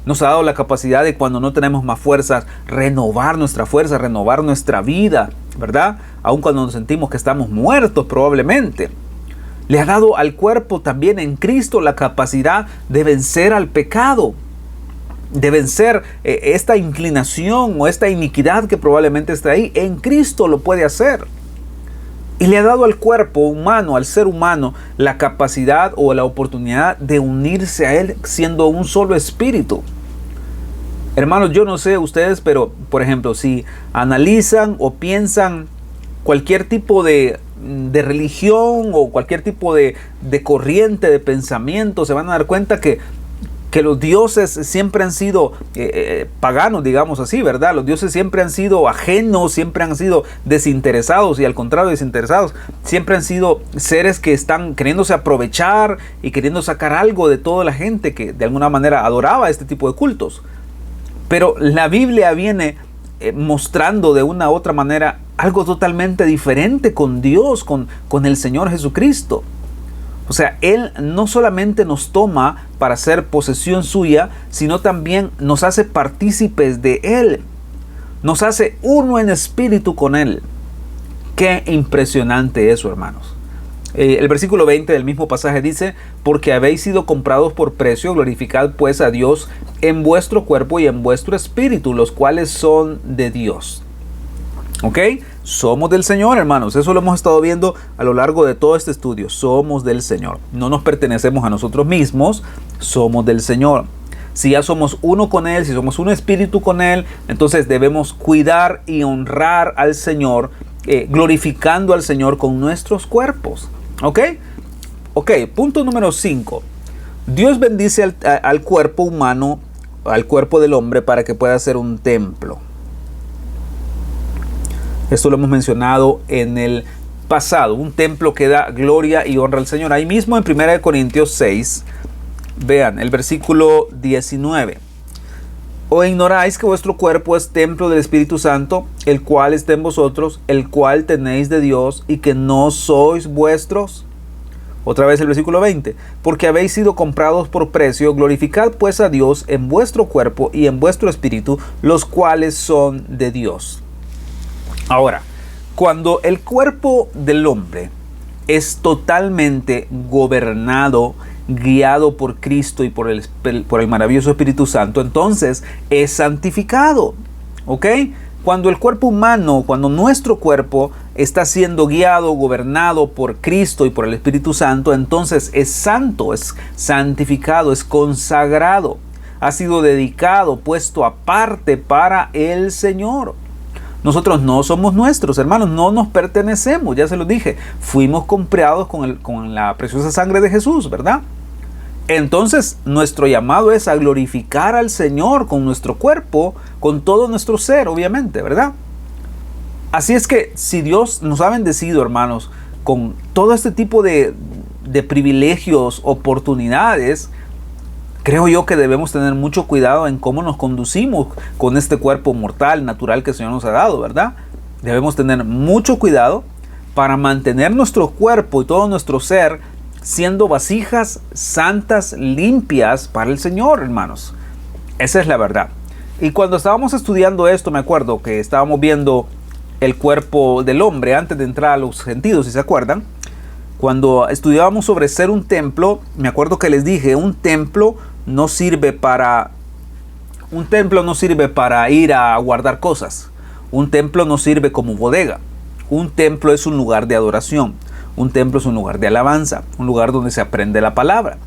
Nos ha dado la capacidad de, cuando no tenemos más fuerzas, renovar nuestra fuerza, renovar nuestra vida, ¿verdad? Aun cuando nos sentimos que estamos muertos probablemente. Le ha dado al cuerpo también en Cristo la capacidad de vencer al pecado, de vencer esta inclinación o esta iniquidad que probablemente está ahí. En Cristo lo puede hacer. Y le ha dado al cuerpo humano, al ser humano, la capacidad o la oportunidad de unirse a Él siendo un solo espíritu. Hermanos, yo no sé ustedes, pero por ejemplo, si analizan o piensan cualquier tipo de religión o cualquier tipo de corriente de pensamiento, se van a dar cuenta que los dioses siempre han sido paganos, digamos así, ¿verdad? Los dioses siempre han sido ajenos, siempre han sido desinteresados, y al contrario, desinteresados, siempre han sido seres que están queriéndose aprovechar y queriendo sacar algo de toda la gente que de alguna manera adoraba este tipo de cultos. Pero la Biblia viene mostrando de una u otra manera algo totalmente diferente con Dios, con el Señor Jesucristo. O sea, Él no solamente nos toma para ser posesión suya, sino también nos hace partícipes de Él. Nos hace uno en espíritu con Él. Qué impresionante eso, hermanos. El versículo 20 del mismo pasaje dice: porque habéis sido comprados por precio, glorificad pues a Dios en vuestro cuerpo y en vuestro espíritu, los cuales son de Dios. ¿Ok? Somos del Señor, hermanos. Eso lo hemos estado viendo a lo largo de todo este estudio. Somos del Señor. No nos pertenecemos a nosotros mismos. Somos del Señor. Si ya somos uno con Él, si somos un espíritu con Él, entonces debemos cuidar y honrar al Señor, glorificando al Señor con nuestros cuerpos. ¿Ok? Ok, punto número 5. Dios bendice al cuerpo humano, al cuerpo del hombre, para que pueda ser un templo. Esto lo hemos mencionado en el pasado. Un templo que da gloria y honra al Señor. Ahí mismo en 1 Corintios 6, vean el versículo 19. ¿O ignoráis que vuestro cuerpo es templo del Espíritu Santo, el cual está en vosotros, el cual tenéis de Dios, y que no sois vuestros? Otra vez el versículo 20. Porque habéis sido comprados por precio, glorificad pues a Dios en vuestro cuerpo y en vuestro espíritu, los cuales son de Dios. Ahora, cuando el cuerpo del hombre es totalmente gobernado, guiado por Cristo y por el maravilloso Espíritu Santo, entonces es santificado. ¿Ok? Cuando el cuerpo humano, cuando nuestro cuerpo está siendo guiado, gobernado por Cristo y por el Espíritu Santo, entonces es santo, es santificado, es consagrado, ha sido dedicado, puesto aparte para el Señor. Nosotros no somos nuestros, hermanos, no nos pertenecemos, ya se lo dije, fuimos comprados con la preciosa sangre de Jesús, ¿verdad? Entonces, nuestro llamado es a glorificar al Señor con nuestro cuerpo, con todo nuestro ser, obviamente, ¿verdad? Así es que si Dios nos ha bendecido, hermanos, con todo este tipo de privilegios, oportunidades, creo yo que debemos tener mucho cuidado en cómo nos conducimos con este cuerpo mortal, natural que el Señor nos ha dado, ¿verdad? Debemos tener mucho cuidado para mantener nuestro cuerpo y todo nuestro ser siendo vasijas santas, limpias para el Señor, hermanos. Esa es la verdad. Y cuando estábamos estudiando esto, me acuerdo que estábamos viendo el cuerpo del hombre antes de entrar a los sentidos, si se acuerdan. Cuando estudiábamos sobre ser un templo, me acuerdo que les dije, un templo no sirve para ir a guardar cosas. Un templo no sirve como bodega. Un templo es un lugar de adoración. Un templo es un lugar de alabanza, un lugar donde se aprende la palabra.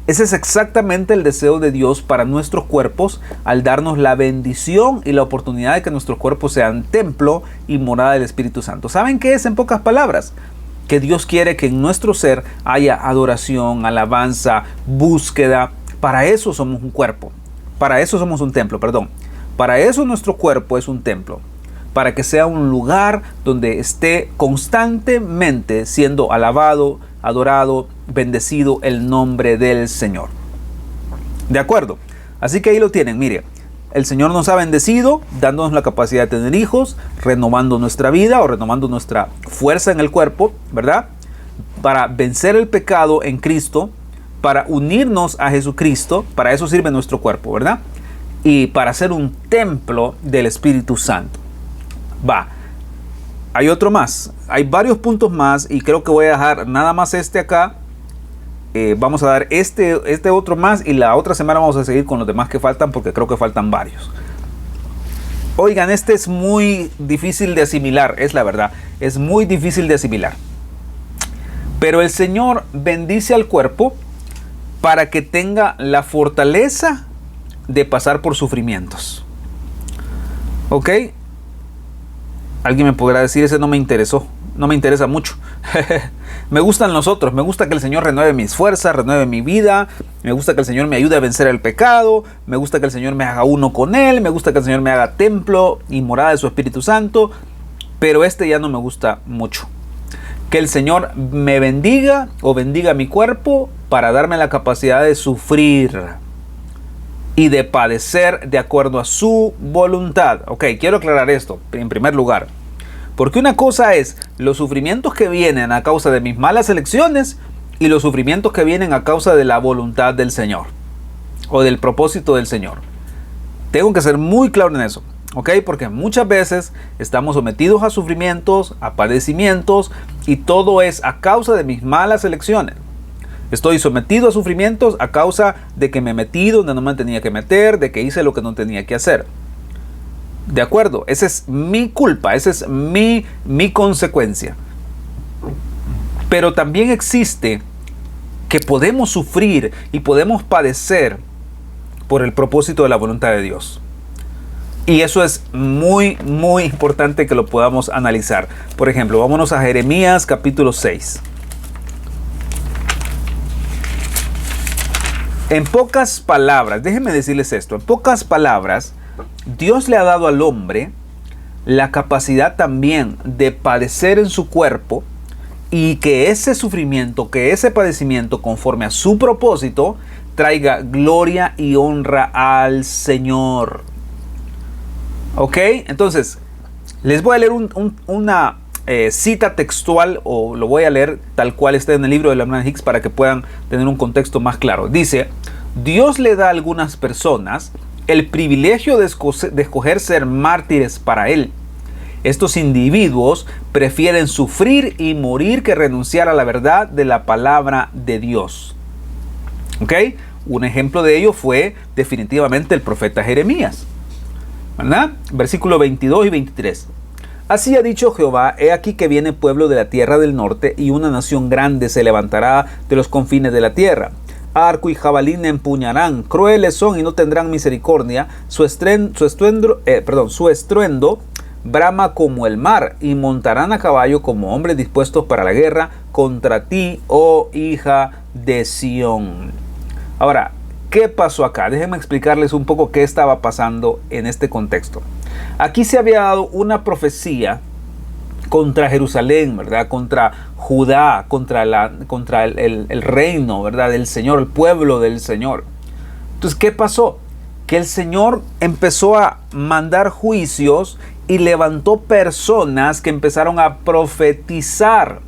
Ese es exactamente el deseo de Dios para nuestros cuerpos al darnos la bendición y la oportunidad de que nuestros cuerpos sean templo y morada del Espíritu Santo. ¿Saben qué es en pocas palabras? Que Dios quiere que en nuestro ser haya adoración, alabanza, búsqueda. Para eso somos un cuerpo. Para eso somos un templo, perdón. Para eso nuestro cuerpo es un templo. Para que sea un lugar donde esté constantemente siendo alabado, adorado, bendecido el nombre del Señor. ¿De acuerdo? Así que ahí lo tienen, mire. El Señor nos ha bendecido, dándonos la capacidad de tener hijos, renovando nuestra vida o renovando nuestra fuerza en el cuerpo, ¿verdad? Para vencer el pecado en Cristo, para unirnos a Jesucristo, para eso sirve nuestro cuerpo, ¿verdad? Y para ser un templo del Espíritu Santo. Hay otro más, hay varios puntos más y creo que voy a dejar nada más este acá. Vamos a dar este otro más y la otra semana vamos a seguir con los demás que faltan porque creo que faltan varios. Oigan, este es muy difícil de asimilar, es la verdad, es muy difícil de asimilar. Pero el Señor bendice al cuerpo para que tenga la fortaleza de pasar por sufrimientos. ¿Ok? Alguien me podrá decir, ese no me interesó, no me interesa mucho. Me gustan los otros, me gusta que el Señor renueve mis fuerzas, renueve mi vida, me gusta que el Señor me ayude a vencer el pecado, me gusta que el Señor me haga uno con Él, me gusta que el Señor me haga templo y morada de su Espíritu Santo, pero este ya no me gusta mucho. Que el Señor me bendiga o bendiga mi cuerpo para darme la capacidad de sufrir y de padecer de acuerdo a su voluntad. Ok, quiero aclarar esto en primer lugar. Porque una cosa es los sufrimientos que vienen a causa de mis malas elecciones y los sufrimientos que vienen a causa de la voluntad del Señor o del propósito del Señor. Tengo que ser muy claro en eso, ¿ok? Porque muchas veces estamos sometidos a sufrimientos, a padecimientos y todo es a causa de mis malas elecciones. Estoy sometido a sufrimientos a causa de que me metí donde no me tenía que meter, de que hice lo que no tenía que hacer. De acuerdo, esa es mi culpa, esa es mi consecuencia. Pero también existe que podemos sufrir y podemos padecer por el propósito de la voluntad de Dios. Y eso es muy, muy importante que lo podamos analizar. Por ejemplo, vámonos a Jeremías capítulo 6. En pocas palabras, déjenme decirles esto, en pocas palabras, Dios le ha dado al hombre la capacidad también de padecer en su cuerpo y que ese sufrimiento, que ese padecimiento conforme a su propósito, traiga gloria y honra al Señor. ¿Ok? Entonces, les voy a leer una cita textual o lo voy a leer tal cual está en el libro de la hermana Hicks para que puedan tener un contexto más claro. Dice, Dios le da a algunas personas el privilegio de escoger ser mártires para Él. Estos individuos prefieren sufrir y morir que renunciar a la verdad de la palabra de Dios. ¿Ok? Un ejemplo de ello fue definitivamente el profeta Jeremías, ¿verdad? Versículo 22 y 23. Así ha dicho Jehová, he aquí que viene pueblo de la tierra del norte y una nación grande se levantará de los confines de la tierra. Arco y jabalina empuñarán, crueles son y no tendrán misericordia, su estruendo brama como el mar y montarán a caballo como hombres dispuestos para la guerra contra ti, oh hija de Sión. Ahora, ¿qué pasó acá? Déjenme explicarles un poco qué estaba pasando en este contexto. Aquí se había dado una profecía contra Jerusalén, ¿verdad? Contra Judá, contra el reino, ¿verdad? Del Señor, el pueblo del Señor. Entonces, ¿qué pasó? Que el Señor empezó a mandar juicios y levantó personas que empezaron a profetizar.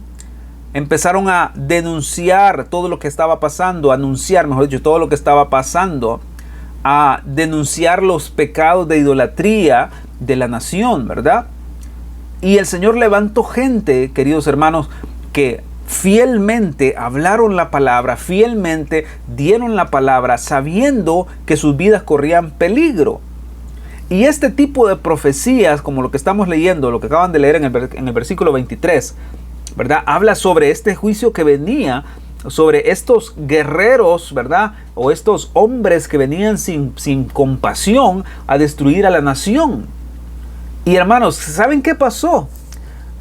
Empezaron a denunciar todo lo que estaba pasando, a anunciar, mejor dicho, todo lo que estaba pasando, a denunciar los pecados de idolatría de la nación, ¿verdad? Y el Señor levantó gente, queridos hermanos, que fielmente hablaron la palabra, fielmente dieron la palabra, sabiendo que sus vidas corrían peligro. Y este tipo de profecías, como lo que estamos leyendo, lo que acaban de leer en el versículo 23, ¿verdad? Habla sobre este juicio que venía sobre estos guerreros, ¿verdad? O estos hombres que venían sin compasión a destruir a la nación. Y hermanos, ¿saben qué pasó?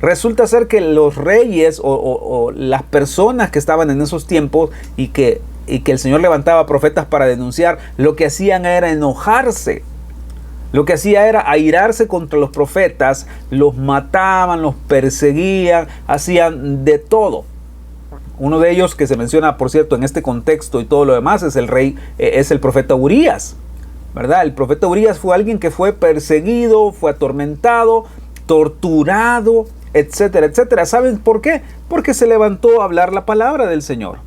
Resulta ser que los reyes o las personas que estaban en esos tiempos y que el Señor levantaba profetas para denunciar, lo que hacían era enojarse. Lo que hacía era airarse contra los profetas, los mataban, los perseguían, hacían de todo. Uno de ellos que se menciona, por cierto, en este contexto y todo lo demás es el profeta Urías, ¿verdad? El profeta Urías fue alguien que fue perseguido, fue atormentado, torturado, etcétera, etcétera. ¿Saben por qué? Porque se levantó a hablar la palabra del Señor.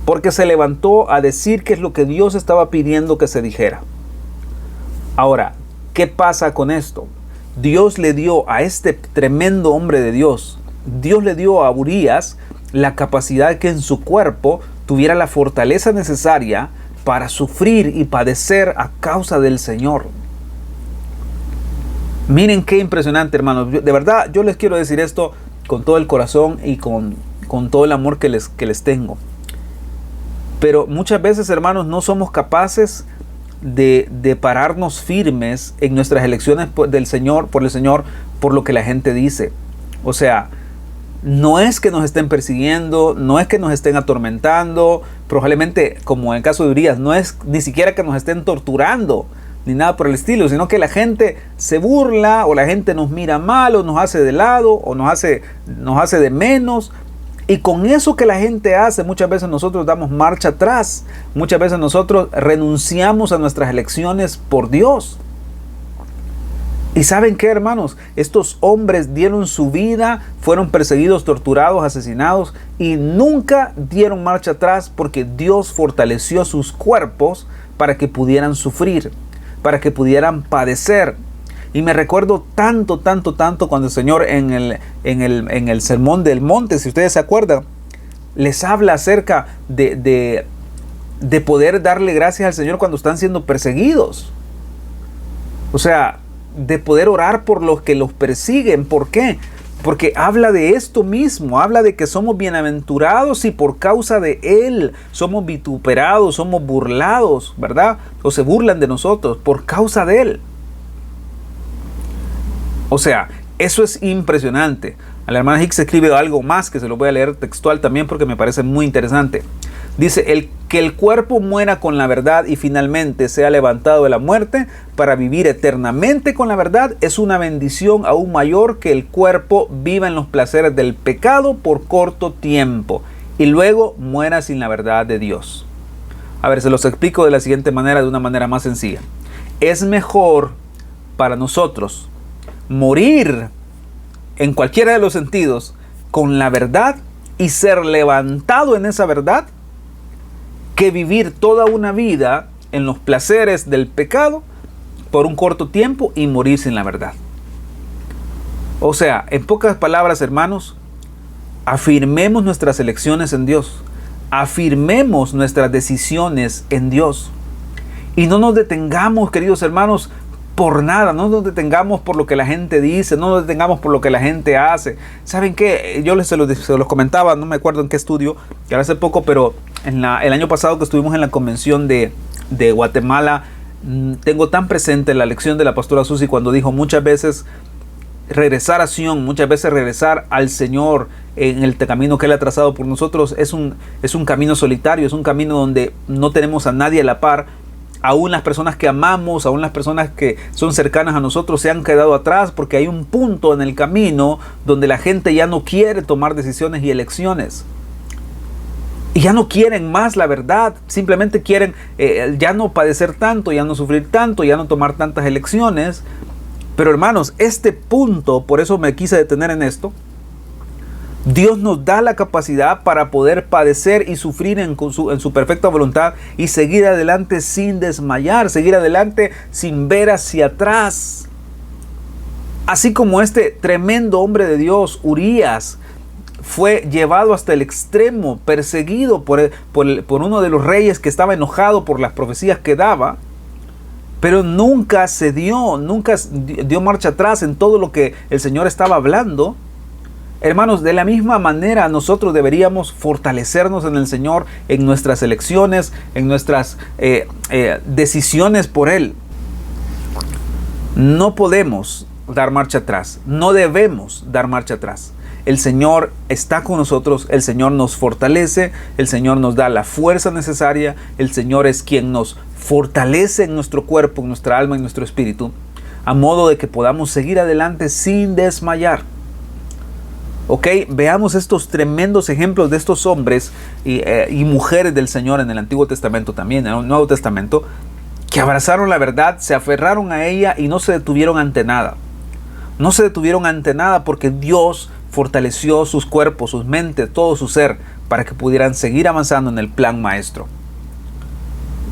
Porque se levantó a decir qué es lo que Dios estaba pidiendo que se dijera. Ahora, ¿qué pasa con esto? Dios le dio a este tremendo hombre de Dios, Dios le dio a Urías la capacidad que en su cuerpo tuviera la fortaleza necesaria para sufrir y padecer a causa del Señor. Miren qué impresionante, hermanos. De verdad, yo les quiero decir esto con todo el corazón y con todo el amor que les tengo. Pero muchas veces, hermanos, no somos capaces de pararnos firmes en nuestras elecciones por el Señor, por lo que la gente dice. O sea, no es que nos estén persiguiendo, no es que nos estén atormentando, probablemente, como en el caso de Urías, no es ni siquiera que nos estén torturando, ni nada por el estilo, sino que la gente se burla, o la gente nos mira mal, o nos hace de lado, o nos hace de menos. Y con eso que la gente hace, muchas veces nosotros damos marcha atrás. Muchas veces nosotros renunciamos a nuestras elecciones por Dios. ¿Y saben qué, hermanos? Estos hombres dieron su vida, fueron perseguidos, torturados, asesinados y nunca dieron marcha atrás porque Dios fortaleció sus cuerpos para que pudieran sufrir, para que pudieran padecer. Y me recuerdo tanto cuando el Señor en el Sermón del Monte, si ustedes se acuerdan, les habla acerca de poder darle gracias al Señor cuando están siendo perseguidos. O sea, de poder orar por los que los persiguen. ¿Por qué? Porque habla de esto mismo, habla de que somos bienaventurados y por causa de Él somos vituperados, somos burlados, ¿verdad? O se burlan de nosotros por causa de Él. O sea, eso es impresionante. A la hermana Hicks escribe algo más que se lo voy a leer textual también porque me parece muy interesante. Dice, que el cuerpo muera con la verdad y finalmente sea levantado de la muerte para vivir eternamente con la verdad es una bendición aún mayor que el cuerpo viva en los placeres del pecado por corto tiempo y luego muera sin la verdad de Dios. A ver, se los explico de la siguiente manera, de una manera más sencilla. Es mejor para nosotros morir en cualquiera de los sentidos con la verdad y ser levantado en esa verdad que vivir toda una vida en los placeres del pecado por un corto tiempo y morir sin la verdad. O sea, en pocas palabras, hermanos, afirmemos nuestras elecciones en Dios, afirmemos nuestras decisiones en Dios y no nos detengamos, queridos hermanos, por nada, no nos detengamos por lo que la gente dice, no nos detengamos por lo que la gente hace. ¿Saben qué? Yo se los comentaba, no me acuerdo en qué estudio, que hace poco, pero el año pasado que estuvimos en la convención de Guatemala, tengo tan presente la lección de la pastora Susi cuando dijo muchas veces regresar a Sion, muchas veces regresar al Señor en el camino que Él ha trazado por nosotros es un camino solitario, es un camino donde no tenemos a nadie a la par. Aún las personas que amamos, aún las personas que son cercanas a nosotros se han quedado atrás porque hay un punto en el camino donde la gente ya no quiere tomar decisiones y elecciones. Y ya no quieren más la verdad, simplemente quieren ya no padecer tanto, ya no sufrir tanto, ya no tomar tantas elecciones. Pero hermanos, este punto, por eso me quise detener en esto, Dios nos da la capacidad para poder padecer y sufrir en su perfecta voluntad y seguir adelante sin desmayar, seguir adelante sin ver hacia atrás. Así como este tremendo hombre de Dios, Urías, fue llevado hasta el extremo, perseguido por uno de los reyes que estaba enojado por las profecías que daba, pero nunca dio marcha atrás en todo lo que el Señor estaba hablando. Hermanos, de la misma manera nosotros deberíamos fortalecernos en el Señor, en nuestras elecciones, en nuestras decisiones por Él. No podemos dar marcha atrás, no debemos dar marcha atrás. El Señor está con nosotros, el Señor nos fortalece, el Señor nos da la fuerza necesaria, el Señor es quien nos fortalece en nuestro cuerpo, en nuestra alma, en nuestro espíritu, a modo de que podamos seguir adelante sin desmayar. Ok, veamos estos tremendos ejemplos de estos hombres y mujeres del Señor en el Antiguo Testamento también, en el Nuevo Testamento, que abrazaron la verdad, se aferraron a ella y no se detuvieron ante nada. No se detuvieron ante nada porque Dios fortaleció sus cuerpos, sus mentes, todo su ser, para que pudieran seguir avanzando en el plan maestro.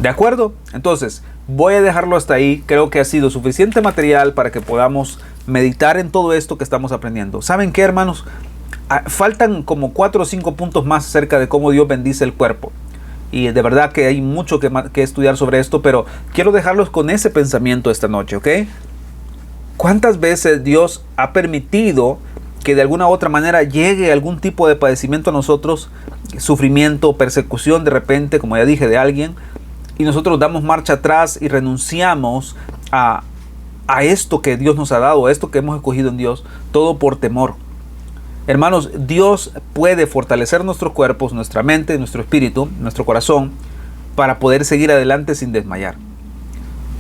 ¿De acuerdo? Entonces, voy a dejarlo hasta ahí. Creo que ha sido suficiente material para que podamos meditar en todo esto que estamos aprendiendo. ¿Saben qué, hermanos? Faltan como 4 o 5 puntos más acerca de cómo Dios bendice el cuerpo. Y de verdad que hay mucho que estudiar sobre esto, pero quiero dejarlos con ese pensamiento esta noche, ¿ok? ¿Cuántas veces Dios ha permitido que de alguna u otra manera llegue algún tipo de padecimiento a nosotros, sufrimiento, persecución de repente, como ya dije, de alguien, y nosotros damos marcha atrás y renunciamos a esto que Dios nos ha dado, a esto que hemos escogido en Dios, todo por temor? Hermanos, Dios puede fortalecer nuestros cuerpos, nuestra mente, nuestro espíritu, nuestro corazón, para poder seguir adelante sin desmayar.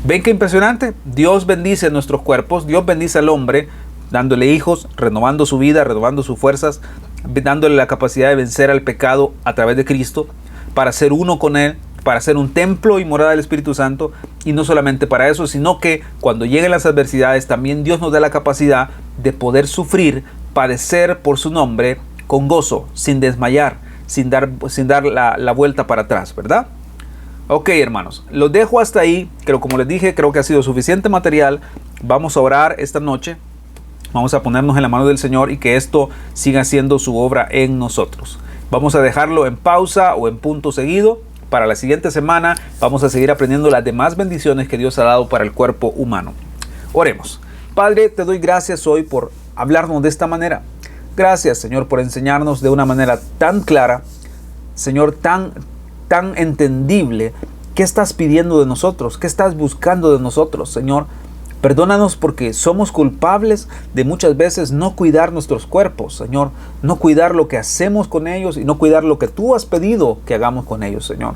¿Ven qué impresionante? Dios bendice nuestros cuerpos, Dios bendice al hombre, dándole hijos, renovando su vida, renovando sus fuerzas, dándole la capacidad de vencer al pecado a través de Cristo, para ser uno con Él, para ser un templo y morada del Espíritu Santo. Y no solamente para eso, sino que cuando lleguen las adversidades, también Dios nos da la capacidad de poder sufrir, padecer por su nombre con gozo, sin desmayar, sin dar la vuelta para atrás, ¿verdad? Ok, hermanos, los dejo hasta ahí. Pero como les dije, creo que ha sido suficiente material. Vamos a orar esta noche. Vamos a ponernos en la mano del Señor y que esto siga siendo su obra en nosotros. Vamos a dejarlo en pausa o en punto seguido. Para la siguiente semana vamos a seguir aprendiendo las demás bendiciones que Dios ha dado para el cuerpo humano. Oremos. Padre, te doy gracias hoy por hablarnos de esta manera. Gracias, Señor, por enseñarnos de una manera tan clara, Señor, tan entendible. ¿Qué estás pidiendo de nosotros? ¿Qué estás buscando de nosotros, Señor? Perdónanos porque somos culpables de muchas veces no cuidar nuestros cuerpos, Señor. No cuidar lo que hacemos con ellos y no cuidar lo que tú has pedido que hagamos con ellos, Señor.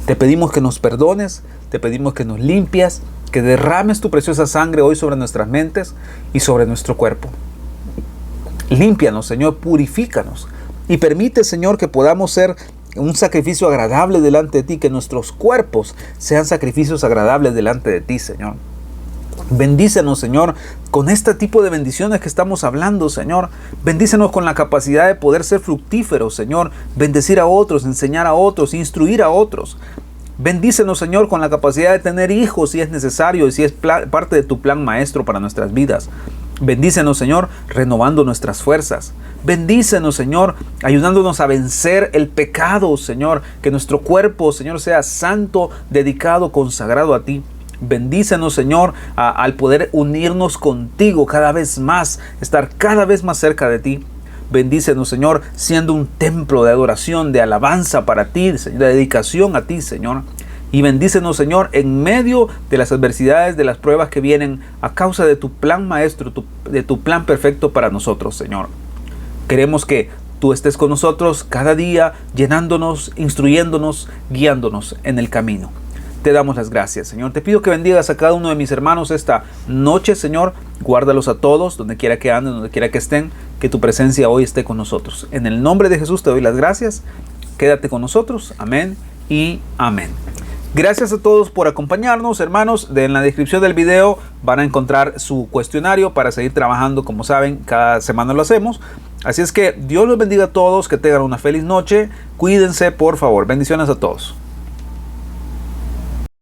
Te pedimos que nos perdones, te pedimos que nos limpias, que derrames tu preciosa sangre hoy sobre nuestras mentes y sobre nuestro cuerpo. Límpianos, Señor, purifícanos y permite, Señor, que podamos ser un sacrificio agradable delante de ti, que nuestros cuerpos sean sacrificios agradables delante de ti, Señor. Bendícenos, Señor, con este tipo de bendiciones que estamos hablando, Señor. Bendícenos con la capacidad de poder ser fructíferos, Señor. Bendecir a otros, enseñar a otros, instruir a otros. Bendícenos, Señor, con la capacidad de tener hijos si es necesario y si es parte de tu plan maestro para nuestras vidas. Bendícenos, Señor, renovando nuestras fuerzas. Bendícenos, Señor, ayudándonos a vencer el pecado, Señor. Que nuestro cuerpo, Señor, sea santo, dedicado, consagrado a ti. Bendícenos, Señor, al poder unirnos contigo cada vez más, estar cada vez más cerca de ti. Bendícenos, Señor, siendo un templo de adoración, de alabanza para ti, de dedicación a ti, Señor. Y bendícenos, Señor, en medio de las adversidades, de las pruebas que vienen a causa de tu plan maestro, de tu plan perfecto para nosotros, Señor. Queremos que tú estés con nosotros cada día, llenándonos, instruyéndonos, guiándonos en el camino. Te damos las gracias, Señor. Te pido que bendigas a cada uno de mis hermanos esta noche, Señor. Guárdalos a todos, donde quiera que anden, donde quiera que estén. Que tu presencia hoy esté con nosotros. En el nombre de Jesús te doy las gracias. Quédate con nosotros. Amén y amén. Gracias a todos por acompañarnos, hermanos. En la descripción del video van a encontrar su cuestionario para seguir trabajando. Como saben, cada semana lo hacemos. Así es que Dios los bendiga a todos. Que tengan una feliz noche. Cuídense, por favor. Bendiciones a todos.